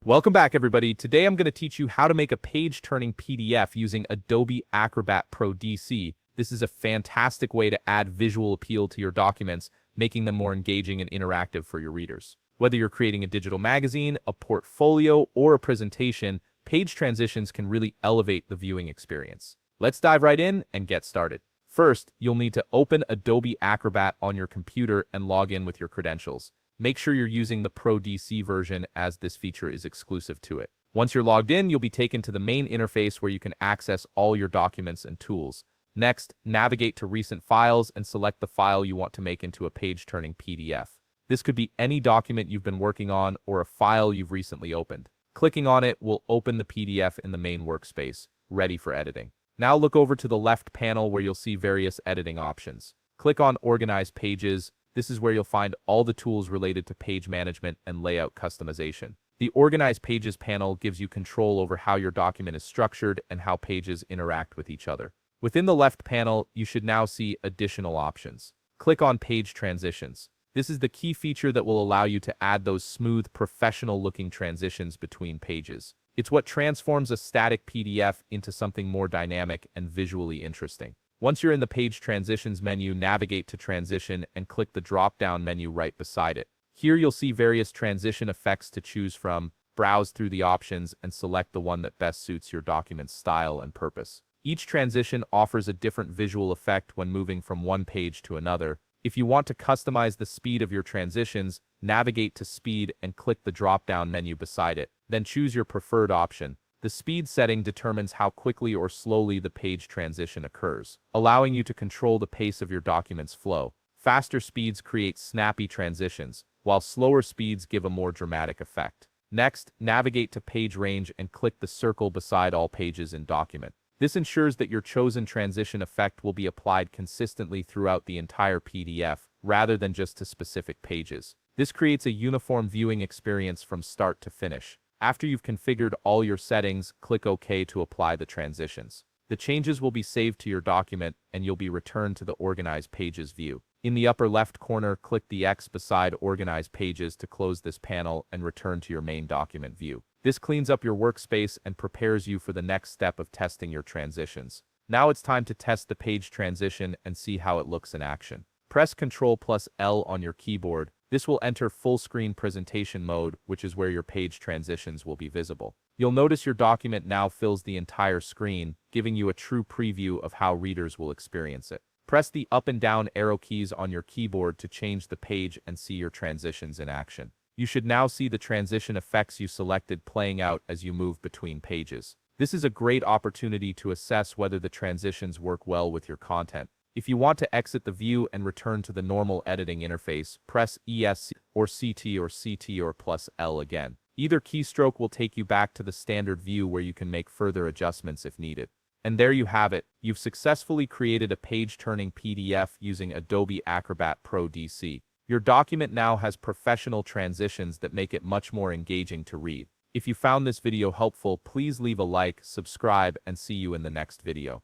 Welcome back, everybody. Today I'm going to teach you how to make a page-turning PDF using Adobe Acrobat Pro DC. This is a fantastic way to add visual appeal to your documents, making them more engaging and interactive for your readers. Whether you're creating a digital magazine, a portfolio, or a presentation, page transitions can really elevate the viewing experience. Let's dive right in and get started. First, you'll need to open Adobe Acrobat on your computer and log in with your credentials. Make sure you're using the Pro DC version as this feature is exclusive to it. Once you're logged in, you'll be taken to the main interface where you can access all your documents and tools. Next, navigate to Recent Files and select the file you want to make into a page-turning PDF. This could be any document you've been working on or a file you've recently opened. Clicking on it will open the PDF in the main workspace, ready for editing. Now look over to the left panel where you'll see various editing options. Click on Organize Pages. This is where you'll find all the tools related to page management and layout customization. The Organize Pages panel gives you control over how your document is structured and how pages interact with each other. Within the left panel, you should now see additional options. Click on Page Transitions. This is the key feature that will allow you to add those smooth, professional-looking transitions between pages. It's what transforms a static PDF into something more dynamic and visually interesting. Once you're in the Page Transitions menu, navigate to Transition and click the drop-down menu right beside it. Here you'll see various transition effects to choose from. Browse through the options and select the one that best suits your document's style and purpose. Each transition offers a different visual effect when moving from one page to another. If you want to customize the speed of your transitions, navigate to Speed and click the drop-down menu beside it. Then choose your preferred option. The speed setting determines how quickly or slowly the page transition occurs, allowing you to control the pace of your document's flow. Faster speeds create snappy transitions, while slower speeds give a more dramatic effect. Next, navigate to Page Range and click the circle beside all pages in document. This ensures that your chosen transition effect will be applied consistently throughout the entire PDF, rather than just to specific pages. This creates a uniform viewing experience from start to finish. After you've configured all your settings, click OK to apply the transitions. The changes will be saved to your document, and you'll be returned to the Organize Pages view. In the upper left corner, click the X beside Organize Pages to close this panel and return to your main document view. This cleans up your workspace and prepares you for the next step of testing your transitions. Now it's time to test the page transition and see how it looks in action. Press Ctrl+L on your keyboard. This will enter full screen presentation mode, which is where your page transitions will be visible. You'll notice your document now fills the entire screen, giving you a true preview of how readers will experience it. Press the up and down arrow keys on your keyboard to change the page and see your transitions in action. You should now see the transition effects you selected playing out as you move between pages. This is a great opportunity to assess whether the transitions work well with your content. If you want to exit the view and return to the normal editing interface, press ESC or CT or plus L again. Either keystroke will take you back to the standard view where you can make further adjustments if needed. And there you have it. You've successfully created a page-turning PDF using Adobe Acrobat Pro DC. Your document now has professional transitions that make it much more engaging to read. If you found this video helpful, please leave a like, subscribe, and see you in the next video.